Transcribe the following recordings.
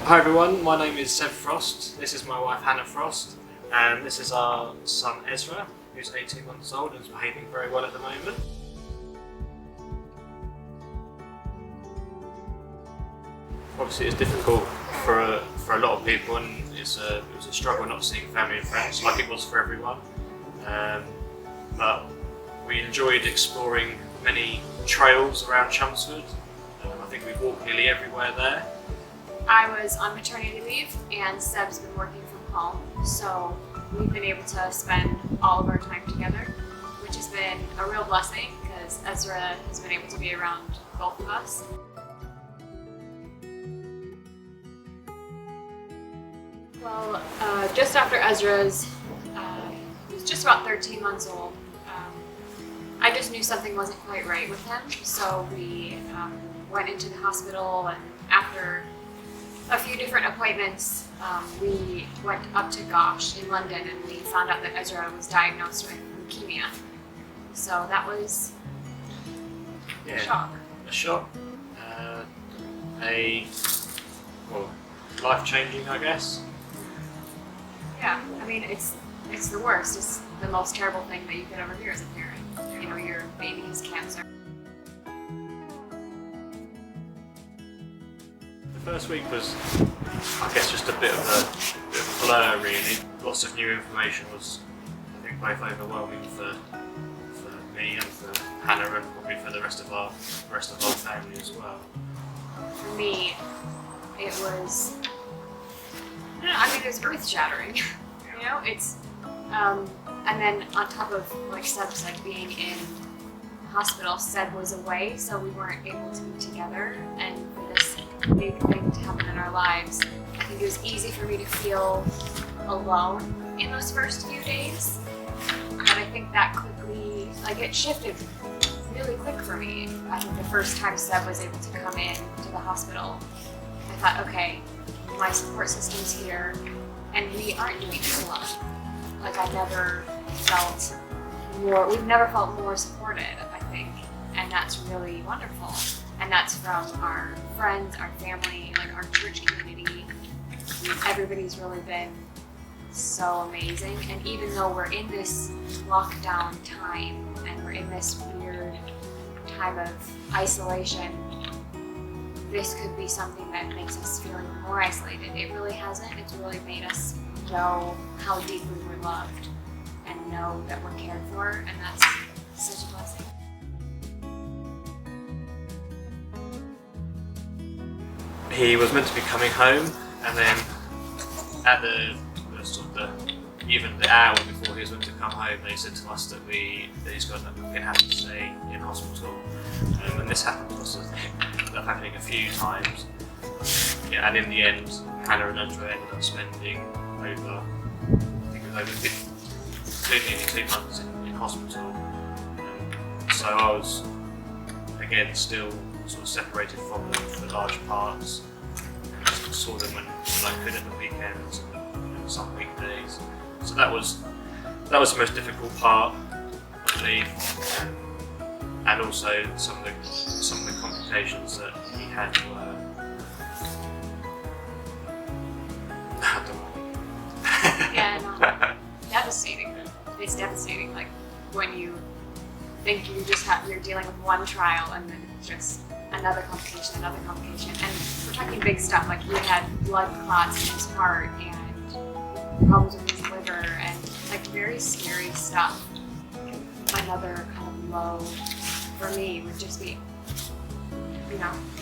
Hi everyone, my name is Ezra Frost. This is my wife Hanna Frost, and this is our son Ezra, who's 18 months old and is behaving very well at the moment. Obviously it's difficult for a lot of people, and it was a struggle not seeing family and friends like it was for everyone. But we enjoyed exploring many trails around Chelmsford. I think we walked nearly everywhere there. I was on maternity leave and Seb's been working from home, so we've been able to spend all of our time together, which has been a real blessing because Ezra has been able to be around both of us. Well, just after Ezra's, he was just about 13 months old, I just knew something wasn't quite right with him, so we went into the hospital, and after a few different appointments, we went up to Gosh in London, and we found out that Ezra was diagnosed with leukemia. So that was a shock. A shock. Life-changing, I guess. Yeah, I mean, it's the worst. It's the most terrible thing that you could ever hear as a parent. You know, your baby has cancer. The first week was, I guess, just a bit of a blur, really. Lots of new information was, I think, both overwhelming for me and for Hanna, and probably for the rest of our family as well. For me, it was, it was earth-shattering. You know, it's, and then on top of, like Seb said, being in hospital, Seb was away, so we weren't able to be together, and for this big thing to happen in our lives, I think it was easy for me to feel alone in those first few days, and I think that quickly, it shifted really quick for me. I think the first time Seb was able to come in to the hospital, I thought, okay, my support system's here, and we aren't doing this alone. I never felt more, we've never felt more supported, I think, and that's really wonderful. And that's from our friends, our family, our church community. Everybody's really been so amazing, and even though we're in this lockdown time and we're in this weird time of isolation, this could be something that makes us feel even more isolated. It really hasn't. It's really made us know how deeply we're loved and know that we're cared for, and that's such a blessing. He was meant to be coming home, and then at even the hour before he was meant to come home, they said to us that he's going to have to stay in hospital, and this happened to us. Happening a few times, and in the end, Hanna and Ezra ended up spending over 2 months in hospital. So I was again still sort of separated from them for large parts. I just saw them when I could at the weekends and some weekdays. So that was the most difficult part, I believe. And also some of the complications that he had were devastating. It's devastating. When you think you're dealing with one trial and then just another complication, and we're talking big stuff. He had blood clots in his heart and problems with his liver and very scary stuff. Another kind of low for me would just be,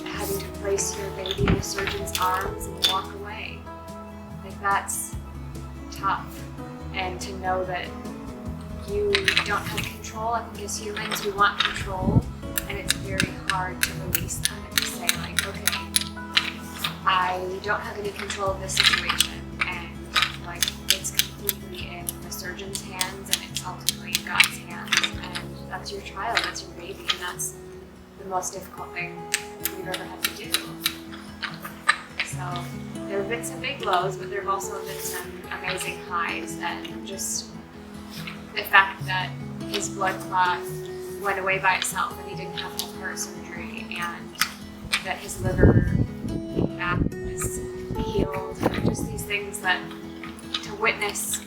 having to place your baby in a surgeon's arms and walk away. That's tough. And to know that you don't have control. I think as humans we want control, and it's very hard to release that and to say okay, I don't have any control of this situation, and it's completely in the surgeon's hands, and it's ultimately in God's hands, and that's your child, that's your baby, and that's the most difficult thing we've ever had to do. So there have been some big lows, but there have also been some amazing highs, and just the fact that his blood clot went away by itself and he didn't have to have heart surgery, and that his liver came back was healed healed, just these things that to witness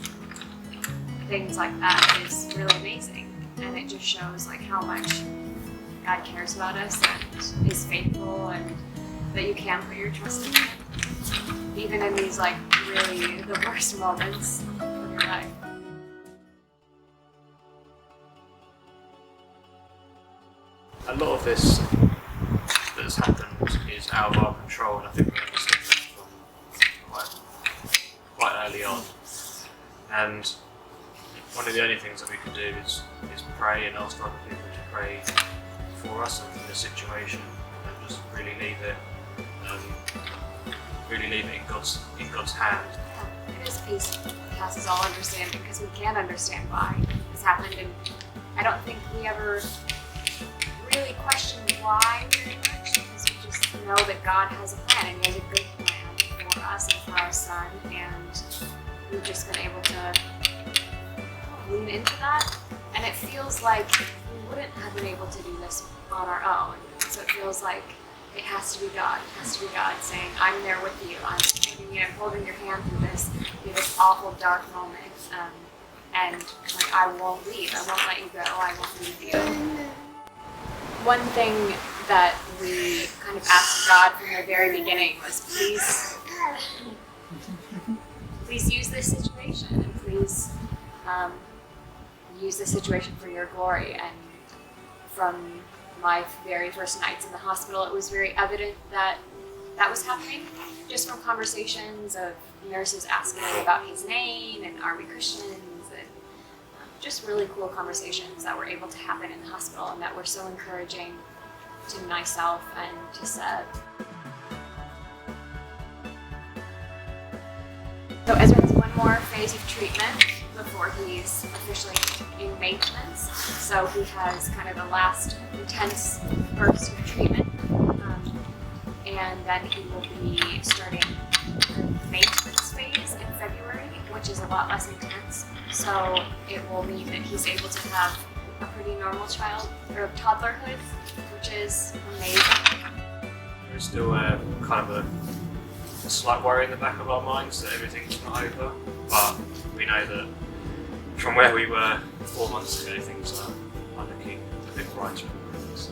things like that is really amazing, and it just shows like how much God cares about us and is faithful, and that you can put your trust in Him, even in these like really the worst moments of your life. A lot of this that's happened is out of our control, and I think we understood that from quite early on. And one of the only things that we can do is pray and ask other people to pray for us and in the situation, and just really leave it in God's hand. It is peace that passes all understanding, because we can't understand why this happened, and I don't think we ever really question why very much, because we just know that God has a plan, and He has a good plan for us and for our son, and we've just been able to lean into that. And it feels like we wouldn't have been able to do this on our own. So it feels like it has to be God. It has to be God saying, I'm there with you. I'm holding you. I'm holding your hand through this awful, dark moment. And like, I won't leave. I won't let you go. I won't leave you. One thing that we kind of asked God from the very beginning was, please use this situation, and please use this situation for your glory. And from my very first nights in the hospital, it was very evident that that was happening, just from conversations of nurses asking me about his name and are we Christians, and just really cool conversations that were able to happen in the hospital and that were so encouraging to myself and to Seb. So Ezra has one more phase of treatment before he's officially in maintenance. So he has kind of the last intense burst of treatment, and then he will be starting the maintenance phase in February, which is a lot less intense. So it will mean that he's able to have a pretty normal toddlerhood, which is amazing. There's still kind of a slight worry in the back of our minds that everything's not over, but we know that from where we were 4 months ago, things are looking a bit brighter. So.